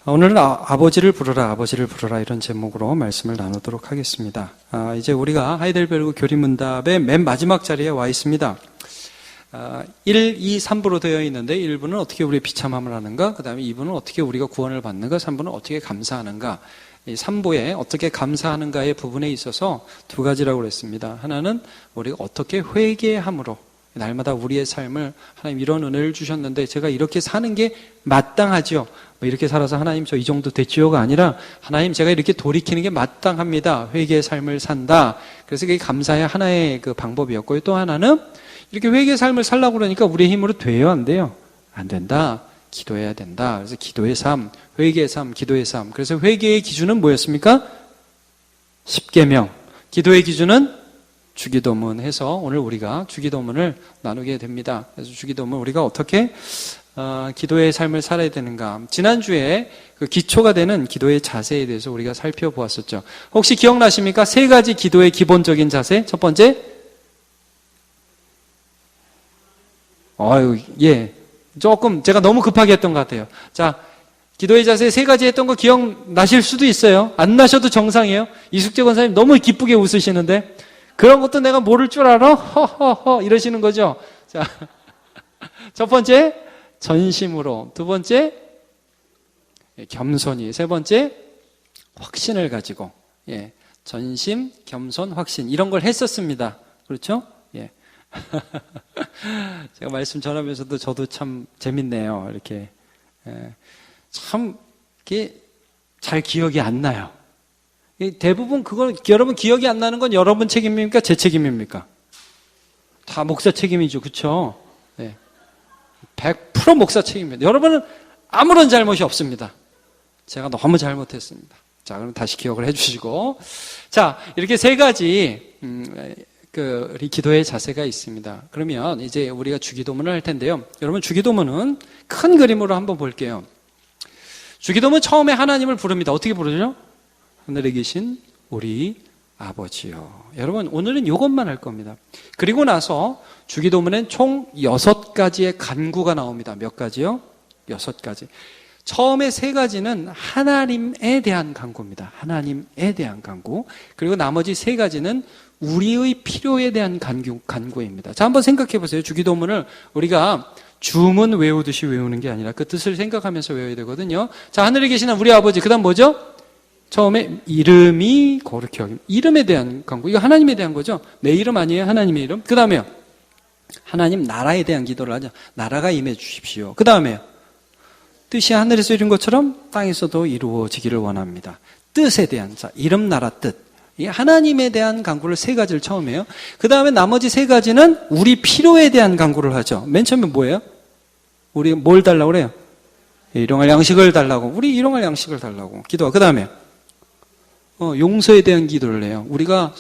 오늘은 아버지를 부르라 이런 제목으로 말씀을 나누도록 하겠습니다. 이제 우리가 하이델베르그 교리문답의 맨 마지막 자리에 와 있습니다. 1, 2, 3부로 되어 있는데 1부는 어떻게 우리의 비참함을 하는가, 그 다음에 2부는 어떻게 우리가 구원을 받는가, 3부는 어떻게 감사하는가. 이 3부에 어떻게 감사하는가의 부분에 있어서 두 가지라고 그랬습니다. 하나는 우리가 어떻게 회개함으로 날마다 우리의 삶을, 하나님 이런 은혜를 주셨는데 제가 이렇게 사는 게 마땅하지요, 이렇게 살아서 하나님 저 이 정도 됐지요가 아니라 하나님 제가 이렇게 돌이키는 게 마땅합니다, 회개의 삶을 산다. 그래서 그게 감사의 하나의 그 방법이었고요. 또 하나는 이렇게 회개의 삶을 살라고 그러니까 우리의 힘으로 돼요, 안 돼요? 안 된다. 기도해야 된다. 그래서 기도의 삶, 회개의 삶, 기도의 삶. 그래서 회개의 기준은 뭐였습니까? 십계명. 기도의 기준은 주기도문 해서 오늘 우리가 주기도문을 나누게 됩니다. 그래서 주기도문 우리가 어떻게 기도의 삶을 살아야 되는가. 지난주에 그 기초가 되는 기도의 자세에 대해서 우리가 살펴보았었죠. 혹시 기억나십니까? 세 가지 기도의 기본적인 자세. 첫 번째, 조금 제가 너무 급하게 했던 것 같아요. 자, 기도의 자세 세 가지 했던 거 기억나실 수도 있어요. 안 나셔도 정상이에요. 이숙재 권사님 너무 기쁘게 웃으시는데 그런 것도 내가 모를 줄 알아? 허허허 이러시는 거죠. 자, 첫 번째 전심으로, 두 번째 겸손히, 세 번째 확신을 가지고. 전심, 겸손, 확신 이런 걸 했었습니다. 그렇죠? 제가 말씀 전하면서도 저도 참 재밌네요. 이렇게 참 이게 잘 기억이 안 나요. 대부분 그걸 여러분 기억이 안 나는 건 여러분 책임입니까? 제 책임입니까? 다 목사 책임이죠, 그렇죠? 100% 목사 책임입니다. 여러분은 아무런 잘못이 없습니다. 제가 너무 잘못했습니다. 자, 그럼 다시 기억을 해주시고, 자, 이렇게 세 가지 우리 기도의 자세가 있습니다. 그러면 이제 우리가 주기도문을 할 텐데요. 여러분 주기도문은 큰 그림으로 한번 볼게요. 주기도문 처음에 하나님을 부릅니다. 어떻게 부르죠? 하늘에 계신 우리 아버지요. 여러분 오늘은 이것만 할 겁니다. 그리고 나서 주기도문엔 총 6가지의 간구가 나옵니다. 몇 가지요? 6가지. 처음에 3가지는 하나님에 대한 간구입니다. 하나님에 대한 간구. 그리고 나머지 3가지는 우리의 필요에 대한 간구입니다. 자, 한번 생각해 보세요. 주기도문을 우리가 주문 외우듯이 외우는 게 아니라 그 뜻을 생각하면서 외워야 되거든요. 자, 하늘에 계시는 우리 아버지. 그 다음 뭐죠? 처음에 이름이 거룩히 여김. 이름에 대한 간구. 이거 하나님에 대한 거죠. 내 이름 아니에요? 하나님의 이름. 그 다음에요. 하나님 나라에 대한 기도를 하죠. 나라가 임해 주십시오. 그 다음에요. 뜻이 하늘에서 이룬 것처럼 땅에서도 이루어지기를 원합니다. 뜻에 대한, 자, 이름, 나라, 뜻. 이 하나님에 대한 간구를 3가지를 처음 해요. 그 다음에 나머지 3가지는 우리 필요에 대한 간구를 하죠. 맨 처음에 뭐예요? 우리 뭘 달라고 그래요? 일용할 양식을 달라고. 우리 일용할 양식을 달라고 기도하고. 그 다음에 용서에 대한 기도를 해요. 우리가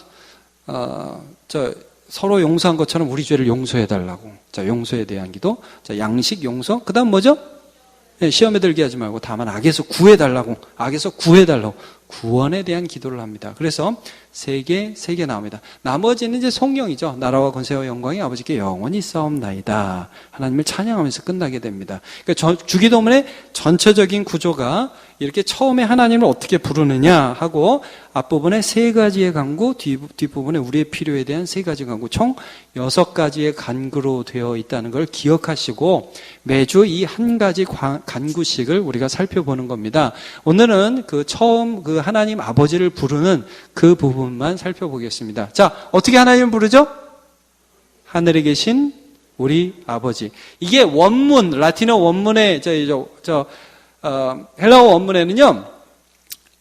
서로 용서한 것처럼 우리 죄를 용서해 달라고. 자, 용서에 대한 기도. 자, 양식, 용서. 그 다음 뭐죠? 시험에 들게 하지 말고 다만 악에서 구해달라고. 악에서 구해달라고. 구원에 대한 기도를 합니다. 그래서 3개 나옵니다. 나머지는 이제 성령이죠. 나라와 권세와 영광이 아버지께 영원히 있사옵나이다. 하나님을 찬양하면서 끝나게 됩니다. 그러니까 주기도문의 전체적인 구조가 이렇게 처음에 하나님을 어떻게 부르느냐 하고 앞부분에 3가지의 간구, 뒷부분에 우리의 필요에 대한 3가지 간구, 총 6가지의 간구로 되어 있다는 걸 기억하시고 매주 이 한 가지 간구씩을 우리가 살펴보는 겁니다. 오늘은 처음 하나님 아버지를 부르는 그 부분만 살펴보겠습니다. 자, 어떻게 하나님을 부르죠? 하늘에 계신 우리 아버지. 이게 원문, 라틴어 원문의 헬라어 원문에는요,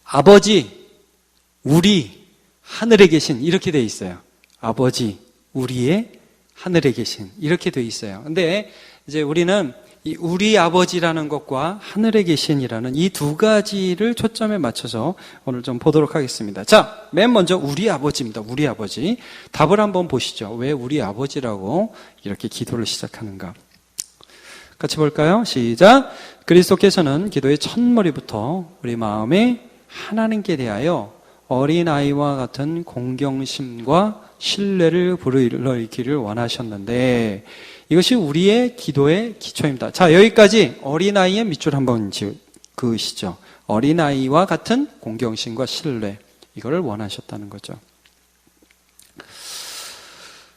아버지, 우리, 하늘에 계신 이렇게 돼 있어요. 아버지, 우리의 하늘에 계신 이렇게 돼 있어요. 근데 이제 우리는 이 우리 아버지라는 것과 하늘에 계신이라는 이 2가지를 초점에 맞춰서 오늘 좀 보도록 하겠습니다. 자, 맨 먼저 우리 아버지입니다. 우리 아버지. 답을 한번 보시죠. 왜 우리 아버지라고 이렇게 기도를 시작하는가? 같이 볼까요? 시작. 그리스도께서는 기도의 첫머리부터 우리 마음에 하나님께 대하여 어린아이와 같은 공경심과 신뢰를 불러일으키를 원하셨는데 이것이 우리의 기도의 기초입니다. 자, 여기까지 어린아이의 밑줄 한번 그으시죠. 어린아이와 같은 공경심과 신뢰, 이거를 원하셨다는 거죠.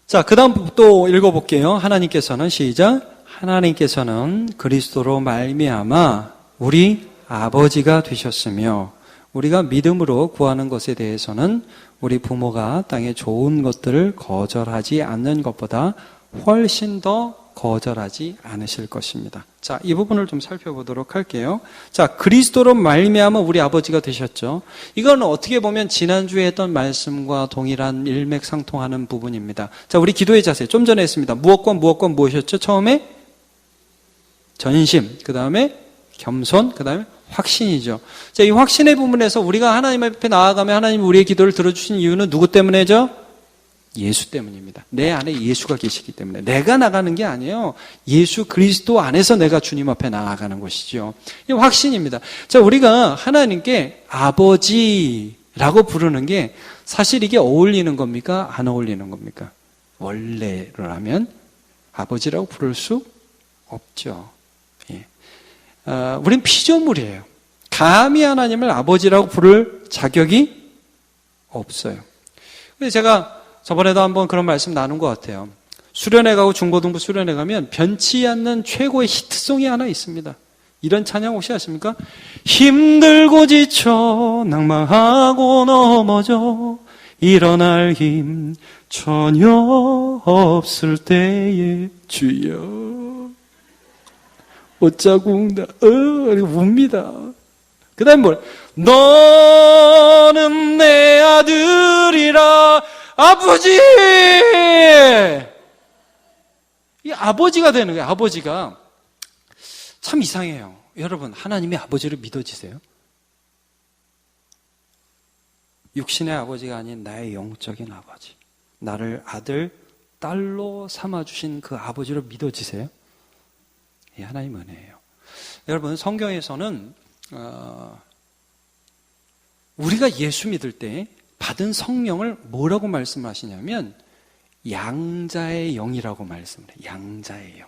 자, 그 다음 또 읽어볼게요. 하나님께서는 시작. 하나님께서는 그리스도로 말미암아 우리 아버지가 되셨으며 우리가 믿음으로 구하는 것에 대해서는 우리 부모가 땅의 좋은 것들을 거절하지 않는 것보다 훨씬 더 거절하지 않으실 것입니다. 자, 이 부분을 좀 살펴보도록 할게요. 자, 그리스도로 말미암아 우리 아버지가 되셨죠. 이건 어떻게 보면 지난주에 했던 말씀과 동일한 일맥상통하는 부분입니다. 자, 우리 기도의 자세 좀 전에 했습니다. 무엇과 무엇이었죠? 처음에 전심, 그 다음에 겸손, 그 다음에 확신이죠. 자, 이 확신의 부분에서 우리가 하나님 앞에 나아가면 하나님이 우리의 기도를 들어주신 이유는 누구 때문이죠? 예수 때문입니다. 내 안에 예수가 계시기 때문에. 내가 나가는 게 아니에요. 예수 그리스도 안에서 내가 주님 앞에 나아가는 것이죠. 이 확신입니다. 자, 우리가 하나님께 아버지라고 부르는 게 사실 이게 어울리는 겁니까? 안 어울리는 겁니까? 원래라면 아버지라고 부를 수 없죠. 예. 우린 피조물이에요. 감히 하나님을 아버지라고 부를 자격이 없어요. 근데 제가 저번에도 한번 그런 말씀 나눈 것 같아요. 수련회 가고 중고등부 수련회 가면 변치 않는 최고의 히트송이 하나 있습니다. 이런 찬양 혹시 아십니까? 힘들고 지쳐 낭망하고 넘어져 일어날 힘 전혀 없을 때에 주여 어쩌고 웁니다. 그 다음에 뭐래? 너는 내 아들이라 아버지! 이 아버지가 되는 거예요. 아버지가 참 이상해요. 여러분, 하나님의 아버지를 믿어지세요? 육신의 아버지가 아닌 나의 영적인 아버지, 나를 아들, 딸로 삼아주신 그 아버지로 믿어지세요? 예, 하나님 은혜예요. 여러분, 성경에서는 우리가 예수 믿을 때 받은 성령을 뭐라고 말씀하시냐면 양자의 영이라고 말씀을 해요. 양자의 영.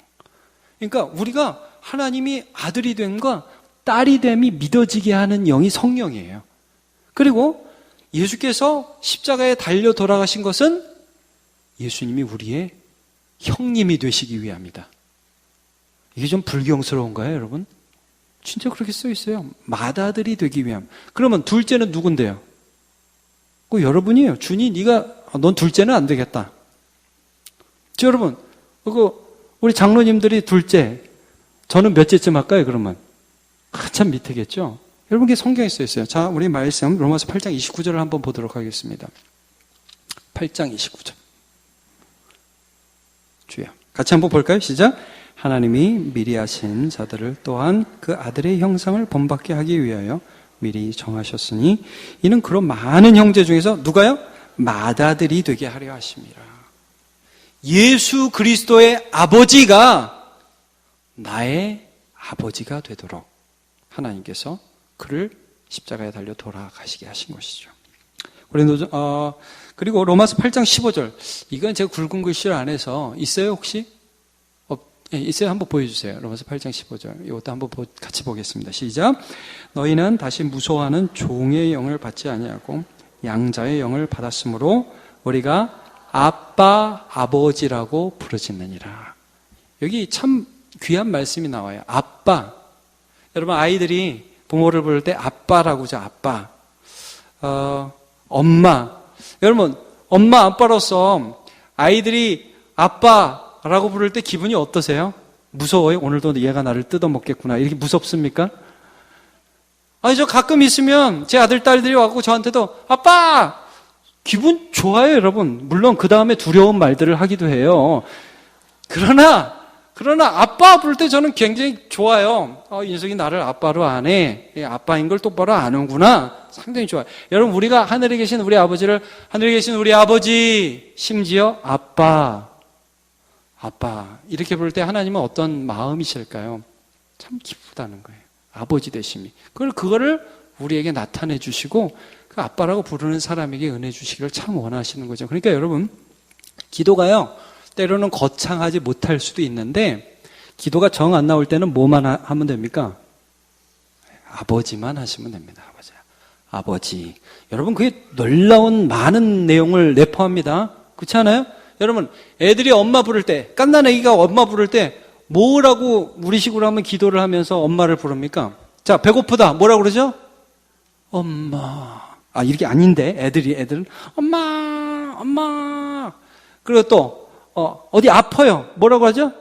그러니까 우리가 하나님이 아들이 됨과 딸이 됨이 믿어지게 하는 영이 성령이에요. 그리고 예수께서 십자가에 달려 돌아가신 것은 예수님이 우리의 형님이 되시기 위함이다. 이게 좀 불경스러운가요, 여러분? 진짜 그렇게 써 있어요. 맏아들이 되기 위함. 그러면 둘째는 누군데요? 그 여러분이에요. 준이 넌 둘째는 안 되겠다. 여러분, 우리 장로님들이 둘째, 저는 몇째쯤 할까요, 그러면? 한참 밑에겠죠? 여러분, 그게 성경에 써 있어요. 자, 우리 말씀, 로마서 8장 29절을 한번 보도록 하겠습니다. 8장 29절. 주여. 같이 한번 볼까요? 시작. 하나님이 미리 하신 자들을 또한 그 아들의 형상을 본받게 하기 위하여 미리 정하셨으니 이는 그런 많은 형제 중에서 누가요? 맏아들이 되게 하려 하심이라. 예수 그리스도의 아버지가 나의 아버지가 되도록 하나님께서 그를 십자가에 달려 돌아가시게 하신 것이죠. 그리고 로마서 8장 15절. 이건 제가 굵은 글씨를 안 해서 있어요 혹시? 예, 있어요? 한번 보여주세요. 로마서 8장 15절. 이것도 한번 같이 보겠습니다. 시작. 너희는 다시 무서워하는 종의 영을 받지 아니하고 양자의 영을 받았으므로 우리가 아빠, 아버지라고 부르짖느니라. 여기 참 귀한 말씀이 나와요. 아빠. 여러분, 아이들이 부모를 부를 때 아빠라고 하죠. 아빠. 엄마. 여러분, 엄마, 아빠로서 아이들이 아빠라고 부를 때 기분이 어떠세요? 무서워요? 오늘도 얘가 나를 뜯어먹겠구나. 이렇게 무섭습니까? 아니, 저 가끔 있으면 제 아들, 딸들이 와서 저한테도 아빠! 기분 좋아요, 여러분. 물론 그 다음에 두려운 말들을 하기도 해요. 그러나 아빠 부를 때 저는 굉장히 좋아요. 이 녀석이 나를 아빠로 안 해. 아빠인 걸 똑바로 아는구나. 상당히 좋아요. 여러분, 우리가 하늘에 계신 우리 아버지를, 하늘에 계신 우리 아버지, 심지어 아빠 이렇게 부를 때 하나님은 어떤 마음이실까요? 참 기쁘다는 거예요. 아버지 되심이. 그거를 우리에게 나타내 주시고 그 아빠라고 부르는 사람에게 은혜 주시기를 참 원하시는 거죠. 그러니까 여러분, 기도가요, 때로는 거창하지 못할 수도 있는데 기도가 정 안 나올 때는 뭐만 하면 됩니까? 아버지만 하시면 됩니다. 아버지. 여러분, 그게 놀라운 많은 내용을 내포합니다. 그렇지 않아요? 여러분, 애들이 엄마 부를 때, 갓난 애기가 엄마 부를 때 뭐라고 우리식으로 하면 기도를 하면서 엄마를 부릅니까? 자, 배고프다. 뭐라고 그러죠? 엄마. 아, 이렇게 아닌데, 애들은 엄마, 엄마. 그리고 또, 어디 아파요. 뭐라고 하죠?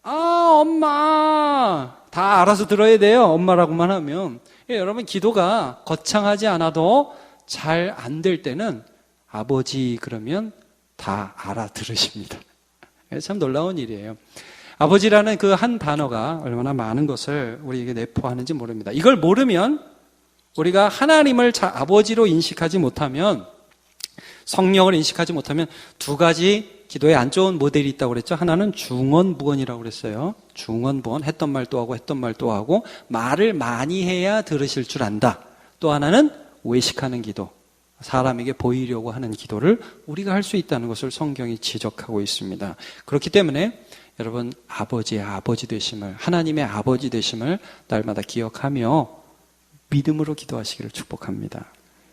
아, 엄마. 다 알아서 들어야 돼요. 엄마라고만 하면. 여러분, 기도가 거창하지 않아도 잘 안 될 때는 아버지 그러면 다 알아들으십니다. 참 놀라운 일이에요. 아버지라는 그 한 단어가 얼마나 많은 것을 우리에게 내포하는지 모릅니다. 이걸 모르면 우리가 하나님을 아버지로 인식하지 못하면, 성령을 인식하지 못하면 두 가지 기도에 안 좋은 모델이 있다고 그랬죠. 하나는 중언부언이라고 그랬어요. 중언부언, 했던 말 또 하고 했던 말 또 하고, 말을 많이 해야 들으실 줄 안다. 또 하나는 외식하는 기도, 사람에게 보이려고 하는 기도를 우리가 할 수 있다는 것을 성경이 지적하고 있습니다. 그렇기 때문에 여러분, 아버지의 아버지 되심을, 하나님의 아버지 되심을 날마다 기억하며 믿음으로 기도하시기를 축복합니다.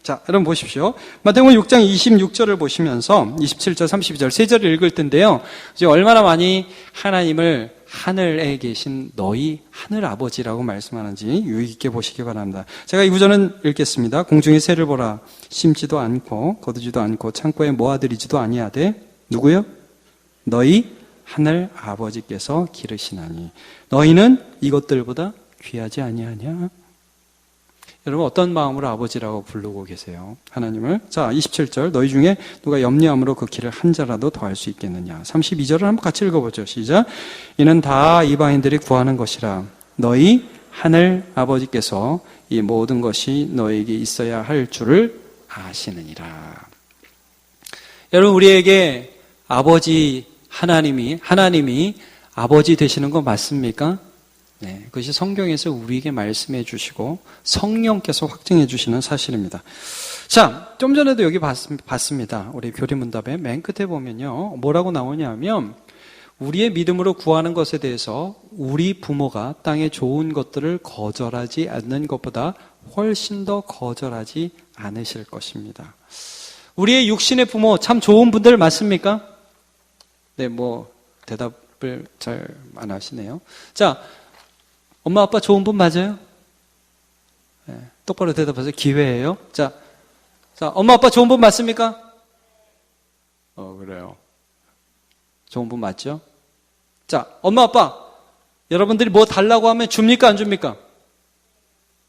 자, 여러분 보십시오. 마태복음 6장 26절을 보시면서 27절, 32절 세 절을 읽을 텐데요. 이제 얼마나 많이 하나님을 하늘에 계신 너희 하늘 아버지라고 말씀하는지 유의 깊게 보시기 바랍니다. 제가 이 구절은 읽겠습니다. 공중의 새를 보라. 심지도 않고 거두지도 않고 창고에 모아들이지도 아니하되 누구요? 너희 하늘 아버지께서 기르시나니 너희는 이것들보다 귀하지 아니하냐? 여러분, 어떤 마음으로 아버지라고 부르고 계세요? 하나님을. 자, 27절. 너희 중에 누가 염려함으로 그 길을 한 자라도 더할 수 있겠느냐? 32절을 한번 같이 읽어보죠. 시작. 이는 다 이방인들이 구하는 것이라. 너희 하늘 아버지께서 이 모든 것이 너에게 있어야 할 줄을 아시느니라. 여러분, 우리에게 아버지 하나님이 아버지 되시는 거 맞습니까? 네, 그것이 성경에서 우리에게 말씀해 주시고 성령께서 확증해 주시는 사실입니다. 자, 좀 전에도 여기 봤습니다. 우리 교리문답에 맨 끝에 보면요, 뭐라고 나오냐면 우리의 믿음으로 구하는 것에 대해서 우리 부모가 땅에 좋은 것들을 거절하지 않는 것보다 훨씬 더 거절하지 않으실 것입니다. 우리의 육신의 부모 참 좋은 분들 맞습니까? 네, 대답을 잘 안 하시네요. 자, 엄마 아빠 좋은 분 맞아요? 네, 똑바로 대답하세요. 기회예요. 자, 엄마 아빠 좋은 분 맞습니까? 그래요. 좋은 분 맞죠? 자, 엄마 아빠 여러분들이 뭐 달라고 하면 줍니까 안 줍니까?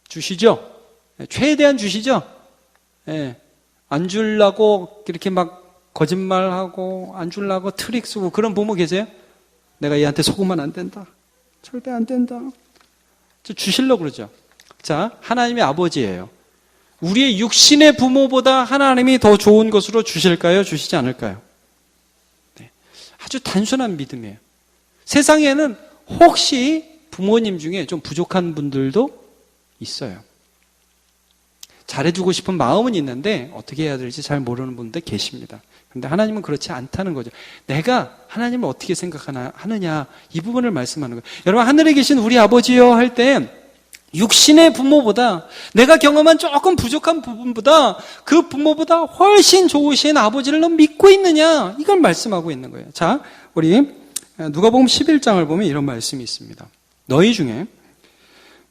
주시죠? 네, 최대한 주시죠? 네, 안 주려고 이렇게 막 거짓말하고 안 주려고 트릭 쓰고 그런 부모 계세요? 내가 얘한테 속으면 안 된다. 절대 안 된다. 주시려고 그러죠. 자, 하나님의 아버지예요. 우리의 육신의 부모보다 하나님이 더 좋은 것으로 주실까요? 주시지 않을까요? 네, 아주 단순한 믿음이에요. 세상에는 혹시 부모님 중에 좀 부족한 분들도 있어요. 잘해주고 싶은 마음은 있는데 어떻게 해야 될지 잘 모르는 분들 계십니다. 그런데 하나님은 그렇지 않다는 거죠. 내가 하나님을 어떻게 생각하느냐, 이 부분을 말씀하는 거예요. 여러분, 하늘에 계신 우리 아버지요 할 때 육신의 부모보다, 내가 경험한 조금 부족한 부분보다 그 부모보다 훨씬 좋으신 아버지를 너 믿고 있느냐, 이걸 말씀하고 있는 거예요. 자, 우리 누가복음 11장을 보면 이런 말씀이 있습니다. 너희 중에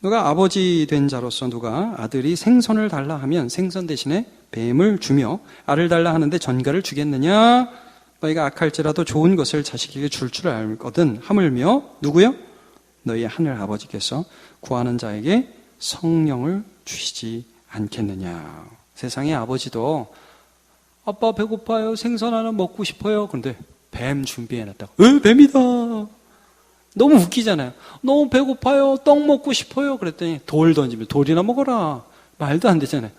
누가 아버지 된 자로서 누가 아들이 생선을 달라 하면 생선 대신에 뱀을 주며 알을 달라 하는데 전갈을 주겠느냐? 너희가 악할지라도 좋은 것을 자식에게 줄 알거든. 하물며 누구요? 너희 하늘 아버지께서 구하는 자에게 성령을 주시지 않겠느냐? 세상의 아버지도 아빠 배고파요. 생선 하나 먹고 싶어요. 그런데 뱀 준비해놨다고. 뱀이다. 너무 웃기잖아요. 너무 배고파요. 떡 먹고 싶어요. 그랬더니 돌 던지면 돌이나 먹어라. 말도 안 되잖아요.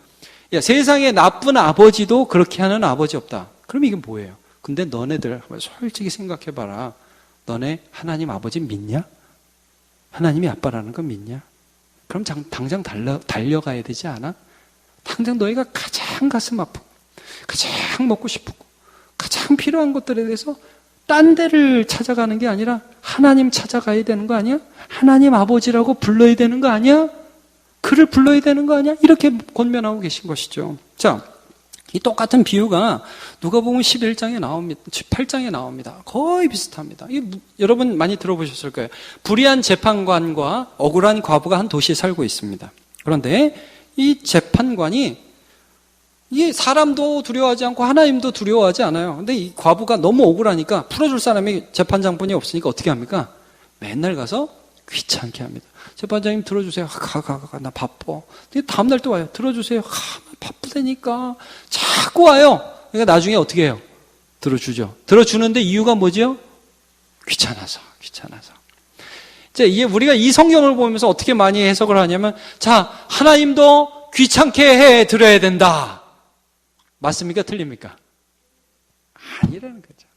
야, 세상에 나쁜 아버지도 그렇게 하는 아버지 없다. 그럼 이게 뭐예요? 근데 너네들 솔직히 생각해봐라. 너네 하나님 아버지 믿냐? 하나님이 아빠라는 거 믿냐? 그럼 당장 달려가야 되지 않아? 당장 너희가 가장 가슴 아프고 가장 먹고 싶고 가장 필요한 것들에 대해서 딴 데를 찾아가는 게 아니라 하나님 찾아가야 되는 거 아니야? 하나님 아버지라고 불러야 되는 거 아니야? 그를 불러야 되는 거 아니야? 이렇게 권면하고 계신 것이죠. 자, 이 똑같은 비유가 누가복음 11장에 나옵니다. 18장에 나옵니다. 거의 비슷합니다. 여러분 많이 들어보셨을 거예요. 불의한 재판관과 억울한 과부가 한 도시에 살고 있습니다. 그런데 이 재판관이 이 사람도 두려워하지 않고 하나님도 두려워하지 않아요. 근데 이 과부가 너무 억울하니까 풀어줄 사람이 재판장분이 없으니까 어떻게 합니까? 맨날 가서 귀찮게 합니다. 재판장님 들어주세요. 가, 나 바빠. 근데 다음날 또 와요. 들어주세요. 나 바쁘다니까. 자꾸 와요. 그러니까 나중에 어떻게 해요? 들어주죠. 들어주는데 이유가 뭐죠? 귀찮아서. 자, 이게 우리가 이 성경을 보면서 어떻게 많이 해석을 하냐면, 자, 하나님도 귀찮게 해 드려야 된다. 맞습니까? 틀립니까? 아니라는 거죠.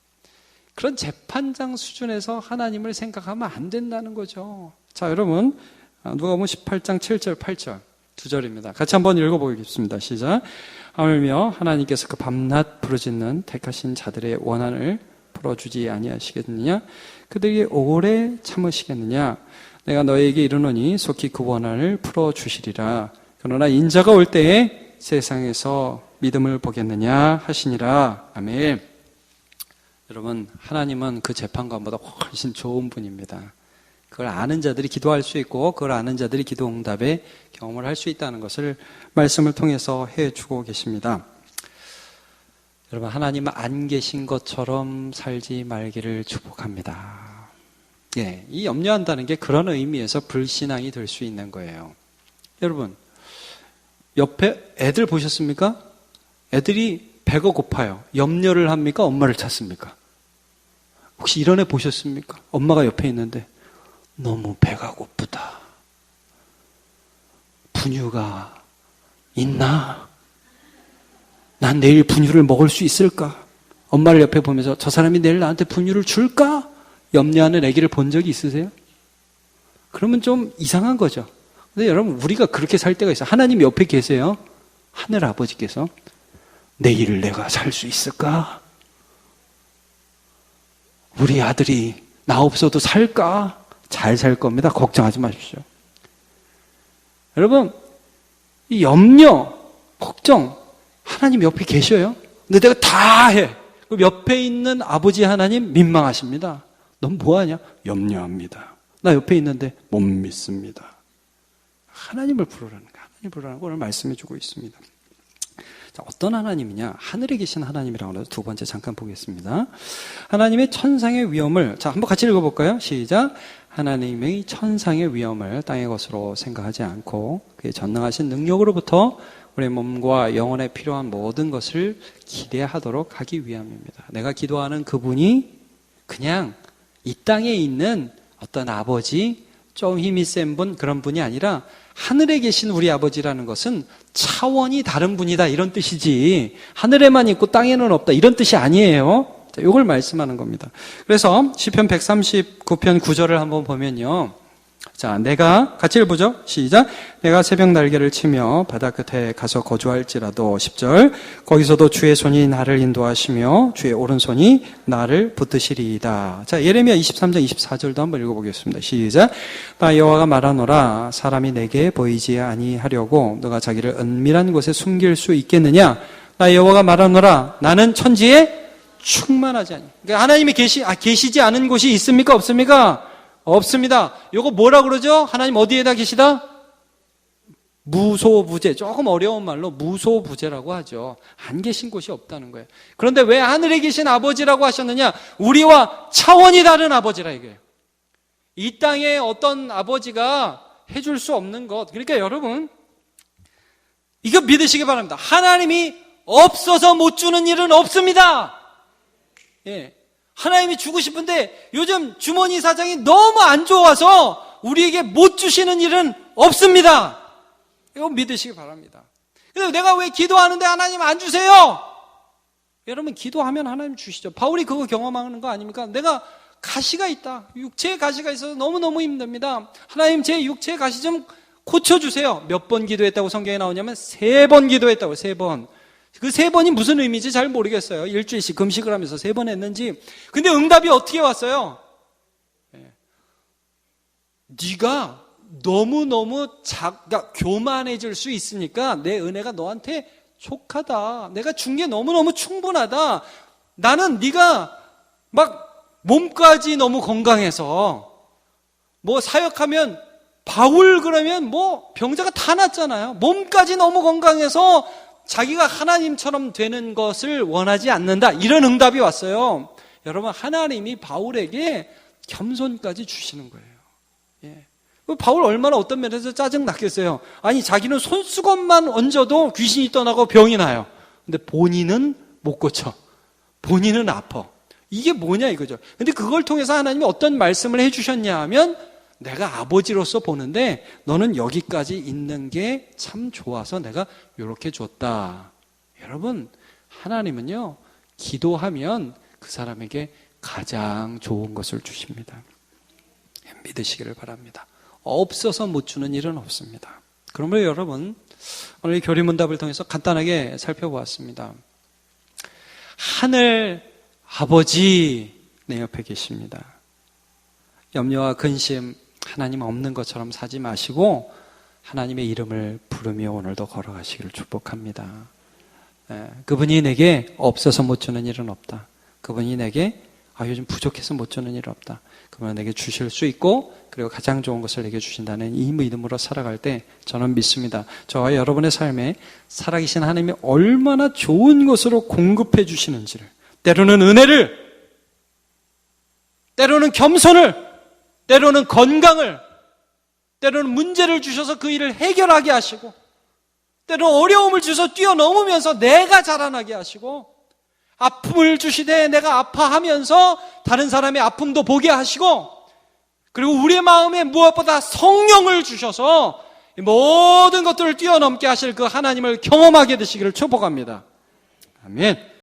그런 재판장 수준에서 하나님을 생각하면 안 된다는 거죠. 자, 여러분, 누가복음 18장 7절, 8절 두 절입니다. 같이 한번 읽어보겠습니다. 시작. 하물며 하나님께서 그 밤낮 부르짖는 택하신 자들의 원한을 풀어주지 아니하시겠느냐? 그들이 오래 참으시겠느냐? 내가 너에게 이르노니 속히 그 원한을 풀어주시리라. 그러나 인자가 올 때에 세상에서 믿음을 보겠느냐 하시니라. 아멘. 여러분, 하나님은 그 재판관보다 훨씬 좋은 분입니다. 그걸 아는 자들이 기도할 수 있고 그걸 아는 자들이 기도 응답의 경험을 할 수 있다는 것을 말씀을 통해서 해주고 계십니다. 여러분, 하나님은 안 계신 것처럼 살지 말기를 축복합니다. 예, 이 염려한다는 게 그런 의미에서 불신앙이 될 수 있는 거예요. 여러분, 옆에 애들 보셨습니까? 애들이 배가 고파요. 염려를 합니까? 엄마를 찾습니까? 혹시 이런 애 보셨습니까? 엄마가 옆에 있는데 너무 배가 고프다. 분유가 있나? 난 내일 분유를 먹을 수 있을까? 엄마를 옆에 보면서 저 사람이 내일 나한테 분유를 줄까? 염려하는 아기를 본 적이 있으세요? 그러면 좀 이상한 거죠. 근데 여러분, 우리가 그렇게 살 때가 있어요. 하나님 옆에 계세요. 하늘 아버지께서 내일 내가 살 수 있을까? 우리 아들이 나 없어도 살까? 잘 살 겁니다. 걱정하지 마십시오. 여러분, 이 염려, 걱정, 하나님 옆에 계셔요. 근데 내가 다 해. 그럼 옆에 있는 아버지 하나님 민망하십니다. 넌 뭐하냐? 염려합니다. 나 옆에 있는데 못 믿습니다. 하나님을 부르라는 거야. 하나님 부르라는 거 오늘 말씀해 주고 있습니다. 자, 어떤 하나님이냐? 하늘에 계신 하나님이라고 해서 두 번째 잠깐 보겠습니다. 하나님의 천상의 위엄을, 자, 한번 같이 읽어볼까요? 시작. 하나님의 천상의 위엄을 땅의 것으로 생각하지 않고 그의 전능하신 능력으로부터 우리 몸과 영혼에 필요한 모든 것을 기대하도록 하기 위함입니다. 내가 기도하는 그분이 그냥 이 땅에 있는 어떤 아버지, 좀 힘이 센 분, 그런 분이 아니라 하늘에 계신 우리 아버지라는 것은 차원이 다른 분이다, 이런 뜻이지 하늘에만 있고 땅에는 없다, 이런 뜻이 아니에요. 자, 이걸 말씀하는 겁니다. 그래서 시편 139편 9절을 한번 보면요, 자, 내가 같이 읽어보죠. 시작. 내가 새벽 날개를 치며 바다 끝에 가서 거주할지라도 10절. 거기서도 주의 손이 나를 인도하시며 주의 오른손이 나를 붙드시리이다. 자, 예레미야 23장 24절도 한번 읽어보겠습니다. 시작. 나 여호와가 말하노라. 사람이 내게 보이지 아니하려고 너가 자기를 은밀한 곳에 숨길 수 있겠느냐? 나 여호와가 말하노라. 나는 천지에 충만하지 아니. 그러니까 하나님이 계시지 않은 곳이 있습니까? 없습니까? 없습니다. 요거 뭐라 그러죠? 하나님 어디에다 계시다? 무소부재. 조금 어려운 말로 무소부재라고 하죠. 안 계신 곳이 없다는 거예요. 그런데 왜 하늘에 계신 아버지라고 하셨느냐? 우리와 차원이 다른 아버지라 이거예요. 이 땅에 어떤 아버지가 해줄 수 없는 것. 그러니까 여러분, 이거 믿으시기 바랍니다. 하나님이 없어서 못 주는 일은 없습니다. 예. 하나님이 주고 싶은데 요즘 주머니 사정이 너무 안 좋아서 우리에게 못 주시는 일은 없습니다. 이거 믿으시기 바랍니다. 그래서 내가 왜 기도하는데 하나님 안 주세요? 여러분, 기도하면 하나님 주시죠. 바울이 그거 경험하는 거 아닙니까? 내가 가시가 있다. 육체에 가시가 있어서 너무너무 힘듭니다. 하나님, 제 육체의 가시 좀 고쳐주세요. 몇 번 기도했다고 성경에 나오냐면 3번 기도했다고, 3번. 그 3번이 무슨 의미인지 잘 모르겠어요. 일주일씩 금식을 하면서 3번 했는지. 근데 응답이 어떻게 왔어요? 네가 너무너무 그러니까 교만해질 수 있으니까 내 은혜가 너한테 족하다. 내가 준 게 너무너무 충분하다. 나는 네가 막 몸까지 너무 건강해서 뭐 사역하면 바울 그러면 뭐 병자가 다 낫잖아요. 몸까지 너무 건강해서 자기가 하나님처럼 되는 것을 원하지 않는다. 이런 응답이 왔어요. 여러분, 하나님이 바울에게 겸손까지 주시는 거예요. 예. 바울 얼마나 어떤 면에서 짜증 났겠어요. 아니, 자기는 손수건만 얹어도 귀신이 떠나고 병이 나요. 근데 본인은 못 고쳐. 본인은 아파. 이게 뭐냐 이거죠. 근데 그걸 통해서 하나님이 어떤 말씀을 해주셨냐 하면, 내가 아버지로서 보는데 너는 여기까지 있는 게 참 좋아서 내가 이렇게 줬다. 여러분, 하나님은요, 기도하면 그 사람에게 가장 좋은 것을 주십니다. 믿으시기를 바랍니다. 없어서 못 주는 일은 없습니다. 그러므로 여러분, 오늘 교리문답을 통해서 간단하게 살펴보았습니다. 하늘 아버지 내 옆에 계십니다. 염려와 근심, 하나님 없는 것처럼 사지 마시고 하나님의 이름을 부르며 오늘도 걸어가시기를 축복합니다. 그분이 내게 없어서 못 주는 일은 없다. 그분이 내게 요즘 부족해서 못 주는 일은 없다. 그분은 내게 주실 수 있고, 그리고 가장 좋은 것을 내게 주신다는 이 믿음으로 살아갈 때 저는 믿습니다. 저와 여러분의 삶에 살아계신 하나님이 얼마나 좋은 것으로 공급해 주시는지를, 때로는 은혜를, 때로는 겸손을, 때로는 건강을, 때로는 문제를 주셔서 그 일을 해결하게 하시고, 때로는 어려움을 주셔서 뛰어넘으면서 내가 자라나게 하시고, 아픔을 주시되 내가 아파하면서 다른 사람의 아픔도 보게 하시고, 그리고 우리의 마음에 무엇보다 성령을 주셔서 모든 것들을 뛰어넘게 하실 그 하나님을 경험하게 되시기를 축복합니다. 아멘.